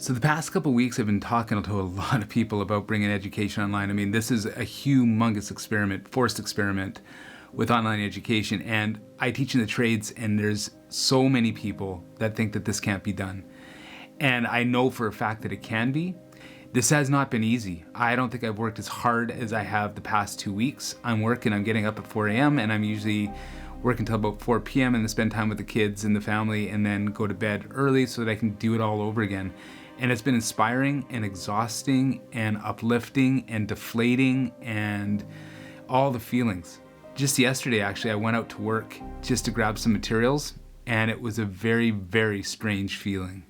So the past couple of weeks I've been talking to a lot of people about bringing education online. I mean, this is a humongous experiment, forced experiment with online education. And I teach in the trades, and there's so many people that think that this can't be done. And I know for a fact that it can be. This has not been easy. I don't think I've worked as hard as I have the past 2 weeks. I'm getting up at 4 a.m. and I'm usually working until about 4 p.m. and then spend time with the kids and the family and then go to bed early so that I can do it all over again. And it's been inspiring and exhausting and uplifting and deflating and all the feelings. Just yesterday, actually, I went out to work just to grab some materials, and it was a very, very strange feeling.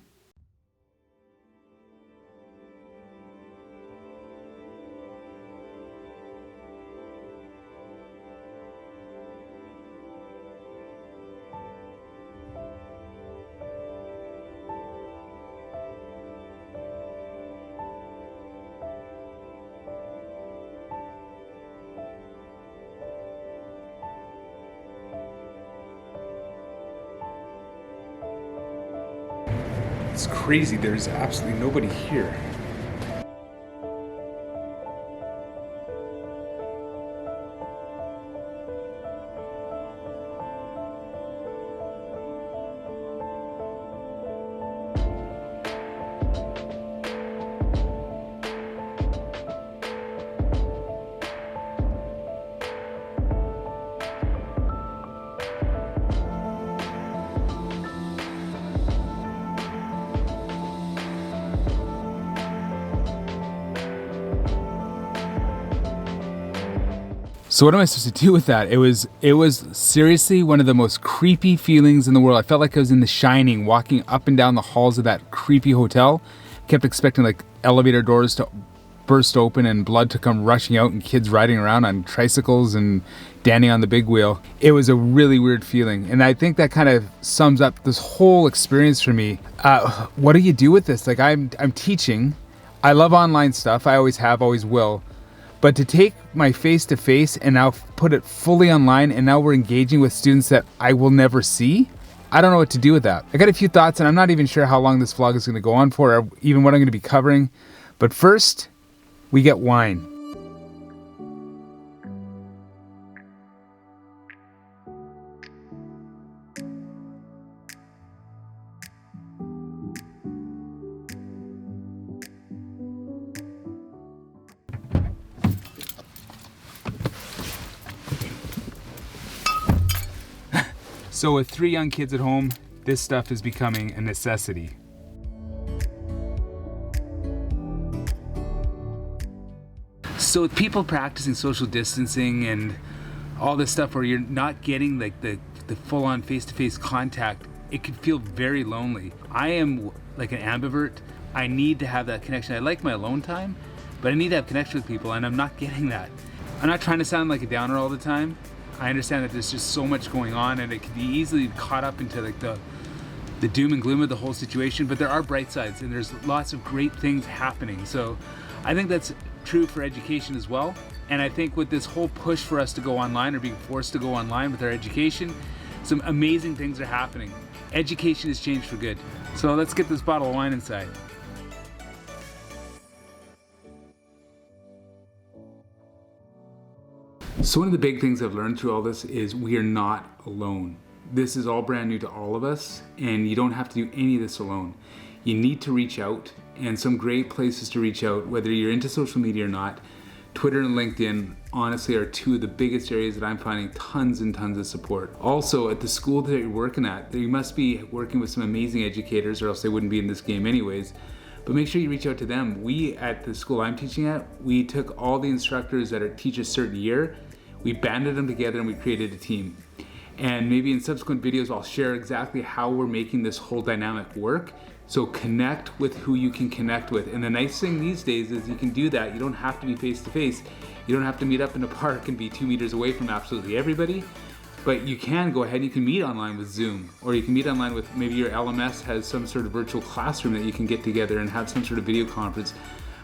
It's crazy, there's absolutely nobody here. So what am I supposed to do with that? It was seriously one of the most creepy feelings in the world. I felt like I was in The Shining, walking up and down the halls of that creepy hotel. Kept expecting like elevator doors to burst open and blood to come rushing out and kids riding around on tricycles and Danny on the big wheel. It was a really weird feeling. And I think that kind of sums up this whole experience for me. What do you do with this? Like I'm teaching. I love online stuff. I always have, always will. But to take my face-to-face and now put it fully online, and now we're engaging with students that I will never see, I don't know what to do with that. I got a few thoughts, and I'm not even sure how long this vlog is going to go on for, or even what I'm going to be covering. But first, we get wine. So with 3 young kids at home, this stuff is becoming a necessity. So with people practicing social distancing and all this stuff where you're not getting like the full-on face-to-face contact, it can feel very lonely. I am like an ambivert. I need to have that connection. I like my alone time, but I need to have connection with people, and I'm not getting that. I'm not trying to sound like a downer all the time. I understand that there's just so much going on, and it can be easily caught up into like the doom and gloom of the whole situation, but there are bright sides and there's lots of great things happening. So I think that's true for education as well. And I think with this whole push for us to go online, or being forced to go online with our education, some amazing things are happening. Education has changed for good. So let's get this bottle of wine inside. So one of the big things I've learned through all this is we are not alone. This is all brand new to all of us, and you don't have to do any of this alone. You need to reach out, and some great places to reach out, whether you're into social media or not. Twitter and LinkedIn, honestly, are 2 of the biggest areas that I'm finding tons and tons of support. Also, at the school that you're working at, you must be working with some amazing educators, or else they wouldn't be in this game anyways. But make sure you reach out to them. We, at the school I'm teaching at, we took all the instructors that teach a certain year, we banded them together, and we created a team. And maybe in subsequent videos, I'll share exactly how we're making this whole dynamic work. So connect with who you can connect with. And the nice thing these days is you can do that. You don't have to be face to face. You don't have to meet up in a park and be 2 meters away from absolutely everybody. But you can go ahead, you can meet online with Zoom, or you can meet online with, maybe your LMS has some sort of virtual classroom that you can get together and have some sort of video conference.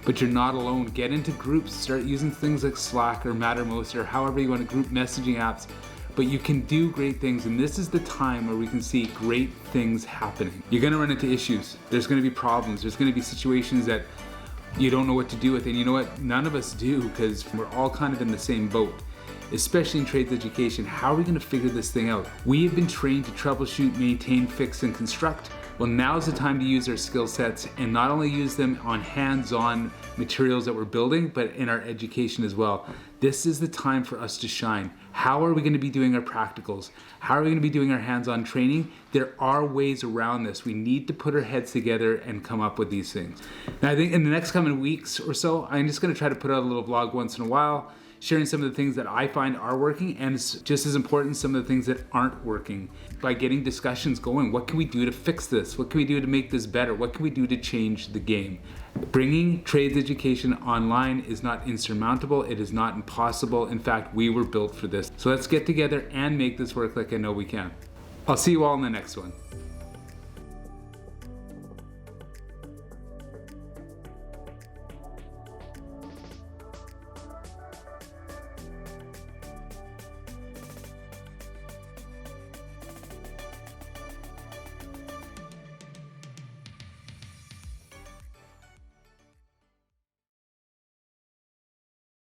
But you're not alone. Get into groups, start using things like Slack or Mattermost or however you want to, group messaging apps, but you can do great things, and this is the time where we can see great things happening. You're gonna run into issues. There's gonna be problems. There's gonna be situations that you don't know what to do with, and you know what? None of us do, because we're all kind of in the same boat. Especially in trades education, how are we gonna figure this thing out? We have been trained to troubleshoot, maintain, fix, and construct. Well, now's the time to use our skill sets and not only use them on hands-on materials that we're building, but in our education as well. This is the time for us to shine. How are we going to be doing our practicals? How are we going to be doing our hands-on training? There are ways around this. We need to put our heads together and come up with these things. Now, I think in the next coming weeks or so, I'm just going to try to put out a little vlog once in a while, sharing some of the things that I find are working, and just as important, some of the things that aren't working. By getting discussions going, what can we do to fix this? What can we do to make this better? What can we do to change the game? Bringing trades education online is not insurmountable. It is not impossible. In fact, we were built for this. So let's get together and make this work like I know we can. I'll see you all in the next one.